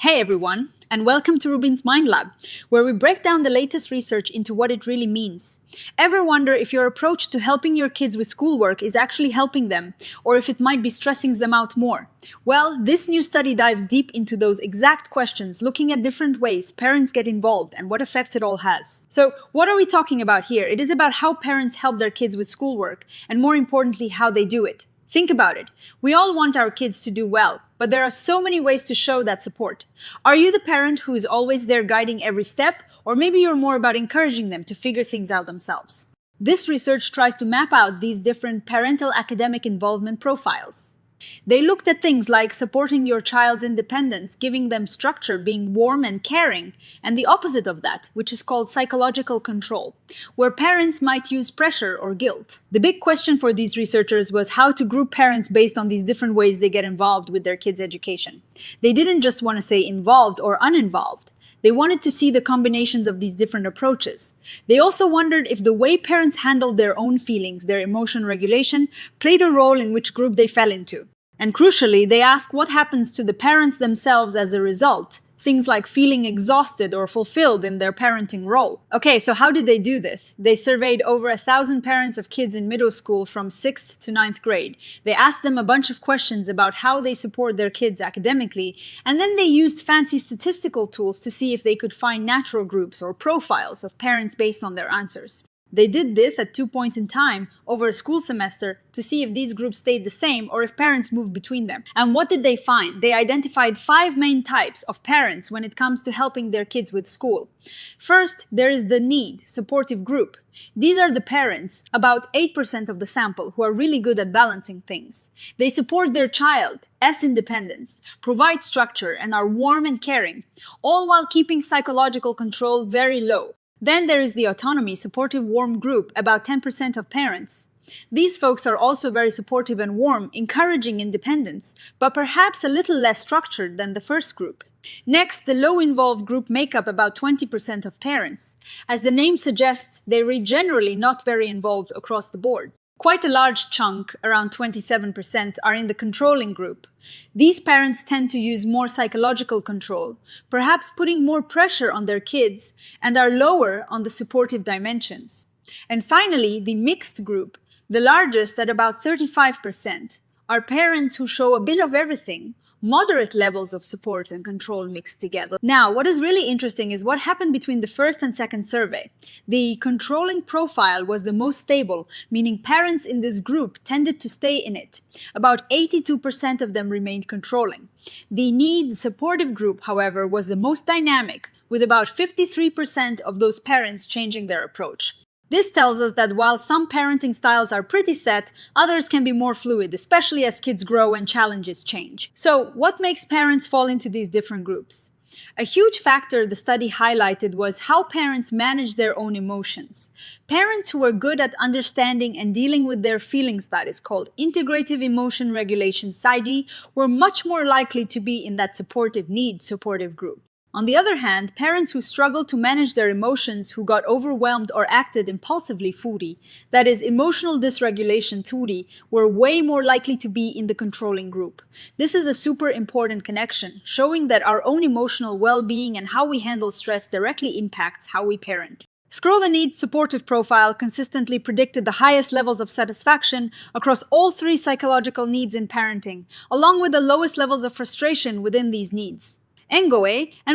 Hey everyone, and welcome to RUBIN'S Mind Lab, where we break down the latest research into what it really means. Ever wonder if your approach to helping your kids with schoolwork is actually helping them, or if it might be stressing them out more? Well, this new study dives deep into those exact questions, looking at different ways parents get involved and what effects it all has. So, what are we talking about here? It is about how parents help their kids with schoolwork, and more importantly, how they do it. Think about it. We all want our kids to do well, but there are so many ways to show that support. Are you the parent who is always there guiding every step, or maybe you're more about encouraging them to figure things out themselves? This research tries to map out these different parental academic involvement profiles. They looked at things like supporting your child's independence, giving them structure, being warm and caring, and the opposite of that, which is called psychological control, where parents might use pressure or guilt. The big question for these researchers was how to group parents based on these different ways they get involved with their kids' education. They didn't just want to say involved or uninvolved. They wanted to see the combinations of these different approaches. They also wondered if the way parents handled their own feelings, their emotion regulation, played a role in which group they fell into. And crucially, they asked what happens to the parents themselves as a result, things like feeling exhausted or fulfilled in their parenting role. Okay, so how did they do this? They surveyed over 1,000 parents of kids in middle school from 6th to 9th grade. They asked them a bunch of questions about how they support their kids academically, and then they used fancy statistical tools to see if they could find natural groups or profiles of parents based on their answers. They did this at 2 points in time over a school semester to see if these groups stayed the same or if parents moved between them. And what did they find? They identified 5 main types of parents when it comes to helping their kids with school. First, there is the need, supportive group. These are the parents, about 8% of the sample, who are really good at balancing things. They support their child, independence, provide structure, and are warm and caring, all while keeping psychological control very low. Then there is the autonomy, supportive, warm group, about 10% of parents. These folks are also very supportive and warm, encouraging independence, but perhaps a little less structured than the first group. Next, the low-involved group make up about 20% of parents. As the name suggests, they read generally not very involved across the board. Quite a large chunk, around 27%, are in the controlling group. These parents tend to use more psychological control, perhaps putting more pressure on their kids, and are lower on the supportive dimensions. And finally, the mixed group, the largest at about 35%, are parents who show a bit of everything, moderate levels of support and control mixed together. Now, what is really interesting is what happened between the first and second survey. The controlling profile was the most stable, meaning parents in this group tended to stay in it. About 82% of them remained controlling. The need supportive group, however, was the most dynamic, with about 53% of those parents changing their approach. This tells us that while some parenting styles are pretty set, others can be more fluid, especially as kids grow and challenges change. So, what makes parents fall into these different groups? A huge factor the study highlighted was how parents manage their own emotions. Parents who were good at understanding and dealing with their feelings, that is called integrative emotion regulation, (SID), were much more likely to be in that supportive group. On the other hand, parents who struggled to manage their emotions, who got overwhelmed or acted impulsively (FURI), that is, emotional dysregulation (TURI), were way more likely to be in the controlling group. This is a super important connection, showing that our own emotional well-being and how we handle stress directly impacts how we parent. Scroll the Need supportive profile consistently predicted the highest levels of satisfaction across all 3 psychological needs in parenting, along with the lowest levels of frustration within these needs. And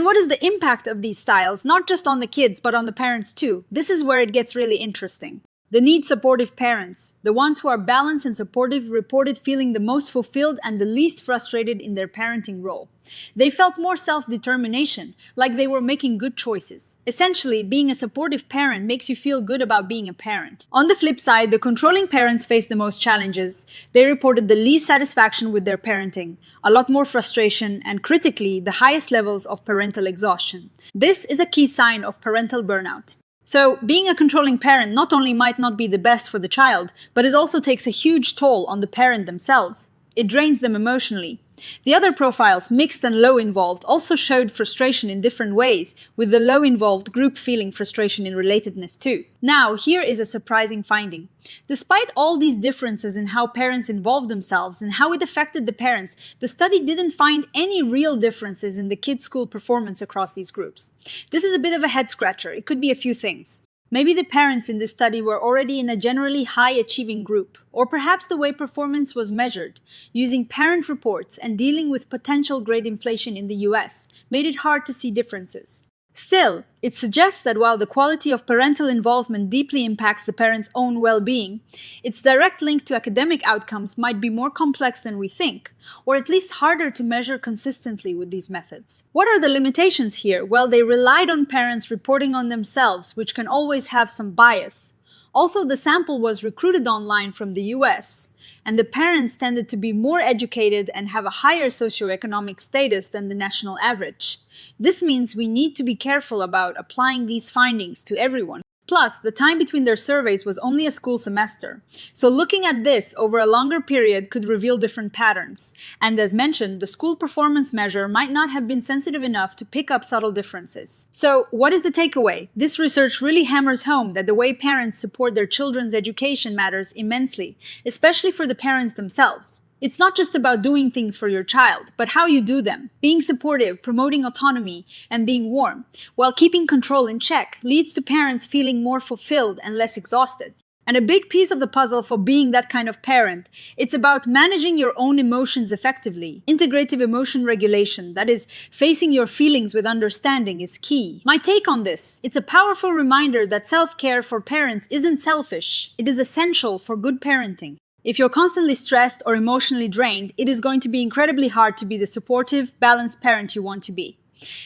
what is the impact of these styles, not just on the kids, but on the parents too? This is where it gets really interesting. The need supportive parents, the ones who are balanced and supportive, reported feeling the most fulfilled and the least frustrated in their parenting role. They felt more self-determination, like they were making good choices. Essentially, being a supportive parent makes you feel good about being a parent. On the flip side, the controlling parents faced the most challenges. They reported the least satisfaction with their parenting, a lot more frustration, and critically, the highest levels of parental exhaustion. This is a key sign of parental burnout. So, being a controlling parent not only might not be the best for the child, but it also takes a huge toll on the parent themselves. It drains them emotionally. The other profiles, mixed and low involved, also showed frustration in different ways, with the low involved group feeling frustration in relatedness too. Now, here is a surprising finding. Despite all these differences in how parents involved themselves and how it affected the parents, the study didn't find any real differences in the kids' school performance across these groups. This is a bit of a head-scratcher. It could be a few things. Maybe the parents in this study were already in a generally high-achieving group, or perhaps the way performance was measured, using parent reports and dealing with potential grade inflation in the US, made it hard to see differences. Still, it suggests that while the quality of parental involvement deeply impacts the parent's own well-being, its direct link to academic outcomes might be more complex than we think, or at least harder to measure consistently with these methods. What are the limitations here? Well, they relied on parents reporting on themselves, which can always have some bias. Also, the sample was recruited online from the US, and the parents tended to be more educated and have a higher socioeconomic status than the national average. This means we need to be careful about applying these findings to everyone. Plus, the time between their surveys was only a school semester. So looking at this over a longer period could reveal different patterns. And as mentioned, the school performance measure might not have been sensitive enough to pick up subtle differences. So what is the takeaway? This research really hammers home that the way parents support their children's education matters immensely, especially for the parents themselves. It's not just about doing things for your child, but how you do them. Being supportive, promoting autonomy, and being warm, while keeping control in check, leads to parents feeling more fulfilled and less exhausted. And a big piece of the puzzle for being that kind of parent, it's about managing your own emotions effectively. Integrative emotion regulation, that is, facing your feelings with understanding, is key. My take on this, it's a powerful reminder that self-care for parents isn't selfish. It is essential for good parenting. If you're constantly stressed or emotionally drained, it is going to be incredibly hard to be the supportive, balanced parent you want to be.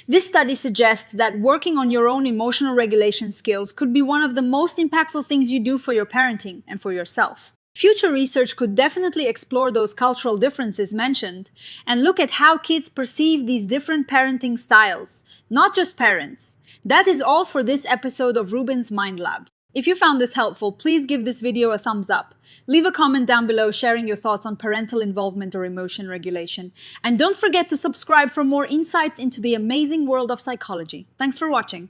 This study suggests that working on your own emotional regulation skills could be one of the most impactful things you do for your parenting and for yourself. Future research could definitely explore those cultural differences mentioned and look at how kids perceive these different parenting styles, not just parents. That is all for this episode of RUBIN'S Mind Lab. If you found this helpful, please give this video a thumbs up. Leave a comment down below sharing your thoughts on parental involvement or emotion regulation. And don't forget to subscribe for more insights into the amazing world of psychology. Thanks for watching.